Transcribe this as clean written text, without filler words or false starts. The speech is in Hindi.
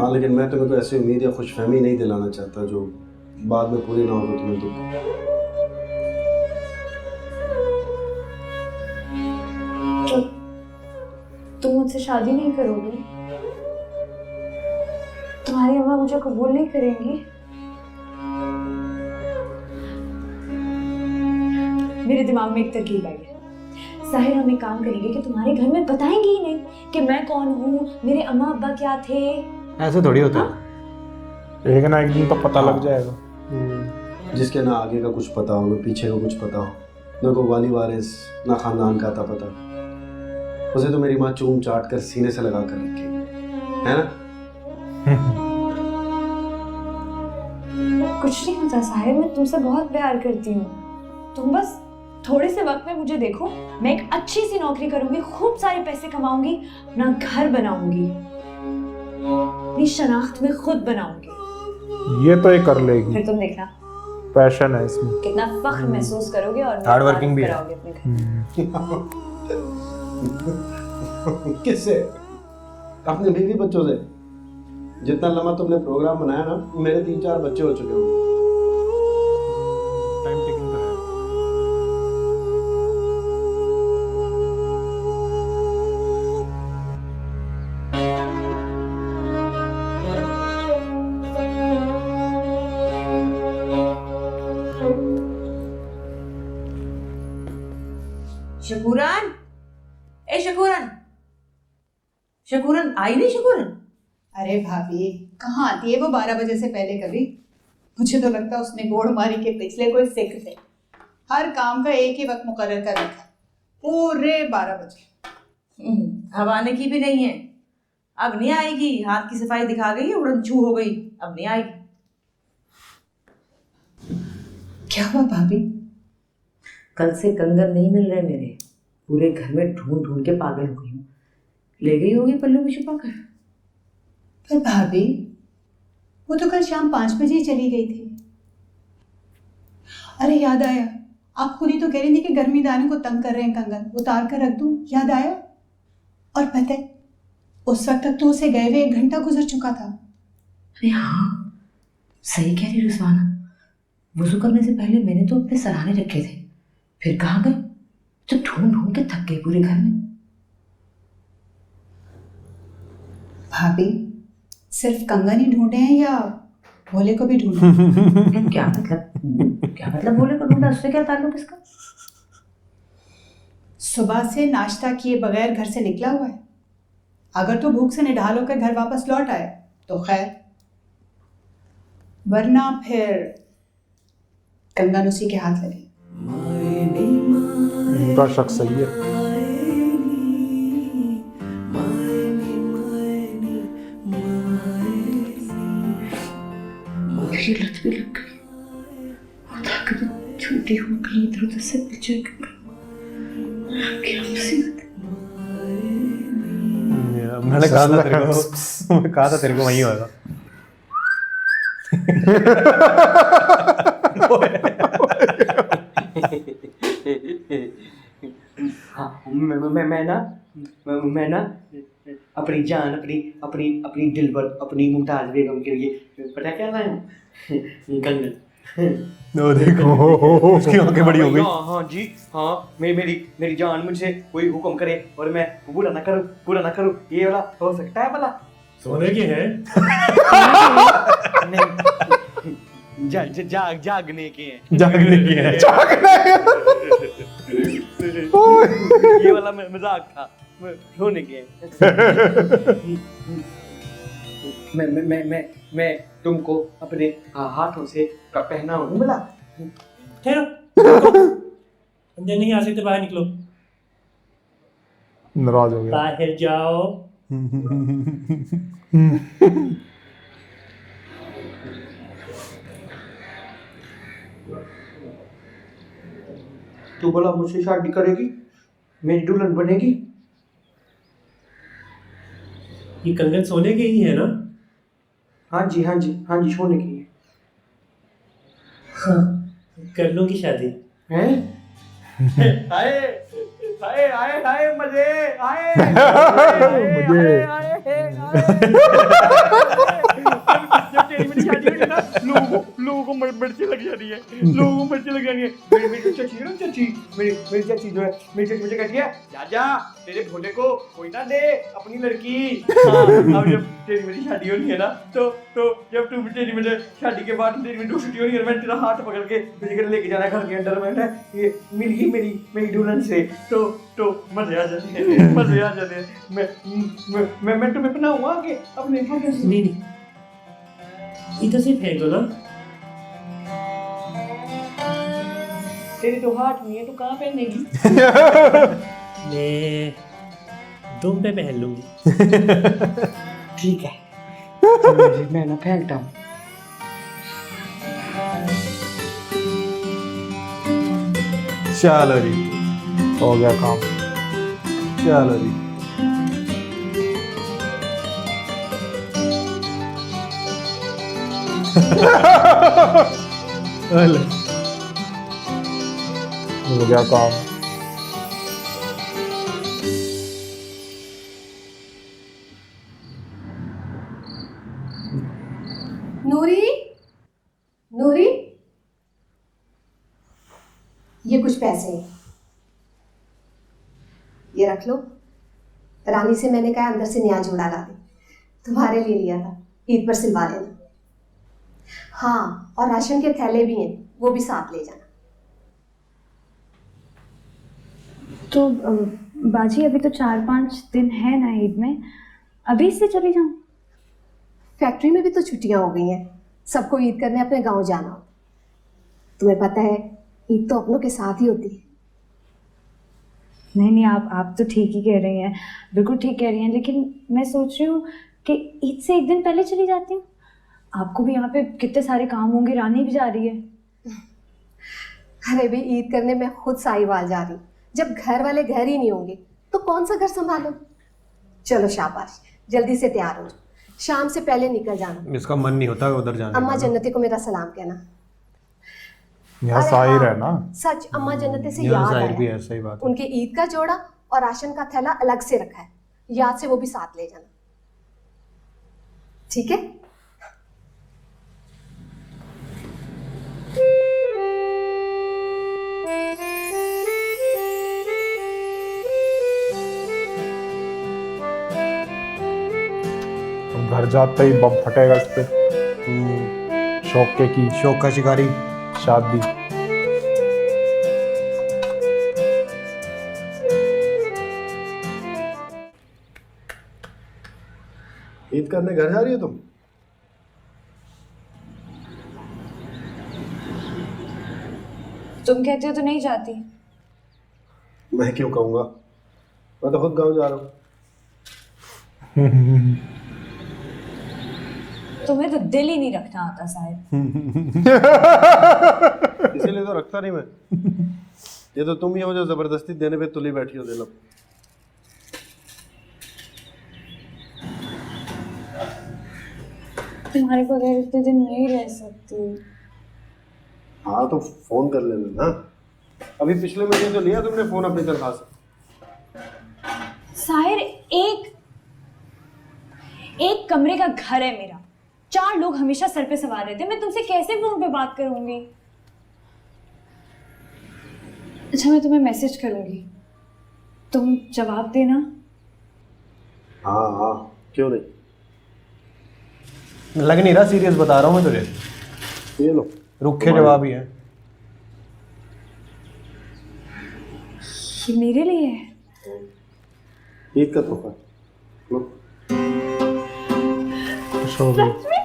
हाँ लेकिन मैं तुम्हें कोई ऐसी उम्मीद या खुशफहमी नहीं दिलाना चाहता जो बाद में पूरी ना हो तो तुम्हें दुख। तो तुम मुझसे शादी नहीं करोगे? तुम्हारी अम्मा मुझे कबूल नहीं करेंगी? मेरे दिमाग में एक तरकीब आई है। साहिर, हम एक काम करेंगे कि तुम्हारे घर में बताएंगे ही नहीं कि मैं कौन हूँ, मेरे अम्मा अब्बा क्या थे। ऐसे थोड़ी होता है। एक ना एक दिन तो पता लग जाएगा। जिसके ना आगे का कुछ पता हो, ना पीछे का कुछ पता हो, ना कोई वाली वारिस, ना खानदान का आता पता, उसे तो मेरी माँ चूम चाट कर सीने से लगा कर रखी है ना। कुछ नहीं होता साहिर, मैं तुमसे बहुत प्यार करती हूँ। तुम बस थोड़े से वक्त में मुझे देखो, मैं एक अच्छी सी नौकरी करूंगी, खूब सारे पैसे कमाऊंगी, अपना घर बनाऊंगी, अपनी शनाख्त में खुद बनाऊंगी। ये तो ये कर लेगी, फिर तुम देखना पैशन है इसमें। कितना फख्र महसूस करोगे और हार्ड वर्किंग भी है। कराओगे अपने घर। किससे? अपने बीवी बच्चों से। जितना लंबा तुमने प्रोग्राम बनाया ना, मेरे 3-4 बच्चे हो चुके होंगे। टाइम टेकिंग तो है। शकूरन, ए शकूरन, शकूरन आई नहीं शकूरन? अरे भाभी कहाँ आती है वो 12 बजे से पहले कभी? मुझे तो लगता है उसने गोड़ मारी के पिछले कोई सिख थे। हर काम का एक ही वक्त मुकर्रर कर रखा, पूरे 12 बजे। अब आने की भी नहीं है, अब नहीं आएगी। हाथ की सफाई दिखा गई, उड़न छू हो गई, अब नहीं आएगी। क्या हुआ भाभी? कल से कंगन नहीं मिल रहे मेरे, पूरे घर में ढूंढ ढूंढ के पागल हो गई हूँ। ले गई होगी पल्लू में छुपा कर। पर भाभी वो तो कल शाम 5 बजे ही चली गई थी। अरे याद आया, आप खुद ही तो कह रही थी कि गर्मी दाने को तंग कर रहे हैं कंगन, उतार कर रख दूं। याद आया? और पता है उस वक्त तक तो उसे गए हुए 1 घंटा गुजर चुका था। अरे हाँ, सही कह रही रुस्वाना। वुजू करने से पहले मैंने तो अपने सराहने रखे थे, फिर कहाँ गए? तो ढूंढ ढूंढ के थक गई पूरे घर में। भाभी सिर्फ कंगन ही ढूंढे हैं या भोले को भी ढूंढे? क्या मतलब बोले को ढूंढा, उससे क्या ताल्लुक इसका? सुबह से नाश्ता किए बगैर घर से निकला हुआ है। अगर तो भूख से निढाल होकर घर वापस लौट आए तो खैर, वरना फिर कंगन उसी के हाथ लगे। उनका शक सही है। मुझे लत भी लग गई, ताकत छोटी हो गई, इधर उधर से पीछे क्या मुसीबत। मैंने कहा था तेरे को वही होगा। मैं ना अपनी जान, अपनी दिलबर, अपनी मुमताज बेगम के लिए पता क्या लाया हूँ? कंगन। वो देखो उसकी आंखें बड़ी हो गई। हाँ जी, हाँ मेरी जान मुझे कोई हुक्म करे और मैं पूरा ना करूँ, ये वाला हो सकता है भला? सोने की है? नहीं, जागने के हैं। ये वाला मजाक था, सोने के हैं। मैं तुमको अपने हाथों से पहनाऊं भला? ठहरो, अंदर नहीं आ सकते, बाहर निकलो। नाराज हो गया। बाहर जाओ। तू बोला मुझसे शादी करेगी, मेरी दुल्हन बनेगी? ये कंगन सोने के ही है ना? हाँ जी, सोने की है। हाँ, कर लूंगी शादी। हैं? हाय हाय हाय हाय, मजे आए। मजे। जब तेरी मेरी शादी होगी ना, लोगों को मिर्ची लग जानी है, लोगों को मिर्ची लग जानी है। मेरी चाची है ना, चाची मेरी चाची जो है, मेरी चाची मुझे कहती है राजा तेरे भोले को कोई ना दे अपनी लड़की। हाँ, अब जब तेरी मेरी शादी होनी है ना, तो जब तू तेरी मेरे शादी के बाद तेरी मेरी छुट्टी होनी है, मैं तेरा हाथ पकड़ के तुझे घर लेके जाना घर के अंदर में है, ये मिली मेरी दुल्हन से, तो मजे आ जाते हैं, मजे आ जाते हैं। मैं तुम्हें बनाऊंगा कि अपने घर के नहीं इधर से फेंक दो ना। तेरी तो हाथ नहीं है, तू कहाँ पहनेगी? मैं दुम पे पहन लूंगी। ठीक है, चलो मैं ना फेंकता हूँ। चलो जी, हो गया काम। चलो जी। हेलो। हो गया काम। नूरी, नूरी, ये कुछ पैसे हैं, ये रख लो। रानी से मैंने कहा अंदर से नया जोड़ा ला दे, तुम्हारे लिए लिया था, ईद पर सिलवा लेना। हाँ, और राशन के थैले भी हैं, वो भी साथ ले जाना। तो बाजी अभी तो 4-5 दिन है ना ईद में, अभी से चली जाऊँ? फैक्ट्री में भी तो छुट्टियां हो गई हैं, सबको ईद करने अपने गांव जाना हो। तुम्हें पता है ईद तो अपनों के साथ ही होती है। नहीं आप तो ठीक ही कह रही हैं, बिल्कुल ठीक कह रही हैं, लेकिन मैं सोच रही हूँ कि ईद से एक दिन पहले चली जाती हूँ। आपको भी यहाँ पे कितने सारे काम होंगे, रानी भी जा रही है। अरे भी ईद करने मैं खुद साहिवाल जा रही हूँ। जब घर वाले घर ही नहीं होंगे तो कौन सा घर संभालो। चलो शाबाश, जल्दी से तैयार हो जाओ, शाम से पहले निकल जाना। इसका मन नहीं होता उधर जाने अम्मा का। जन्नती को मेरा सलाम कहना। यहाँ अरे शायर हाँ, है ना। सच अम्मा जन्नती से यहाँ याद शायर भी आया, है, सही बात है। उनके ईद का जोड़ा और राशन का थैला अलग से रखा है, याद से वो भी साथ ले जाना, ठीक है? घर जाते ही बम फटेगा इस पे। शौके की शौक का शिकारी। शादी। ईद करने घर जा रही हो तुम? तुम कहते हो तो नहीं जाती। मैं क्यों कहूँगा, मैं तो खुद गाँव जा रहा हूँ। तुम्हें तो दिल ही नहीं रखना आता शायद। इसीलिए तो रखता नहीं मैं। ये तो तुम ही हो जो जबरदस्ती देने पे तुली बैठी हो दिल। तुम्हारे बगैर इतने दिन नहीं रह सकती। हाँ तो फोन कर लेना ना, अभी पिछले महीने तो लिया तुमने फोन अपनी तनख्वाह से। साहिर, एक कमरे का घर है मेरा, 4 लोग हमेशा सर पे सवार रहते हैं, मैं तुमसे कैसे फोन पे बात करूंगी? अच्छा मैं तुम्हें मैसेज करूंगी, तुम जवाब देना। हाँ क्यों नहीं। लग नहीं रहा सीरियस, बता रहा हूँ मैं तुझे। ये लो, रुखे जवाब ही है। ये मेरे लिए है। ईद का तोहफा लो। खुश हो गई।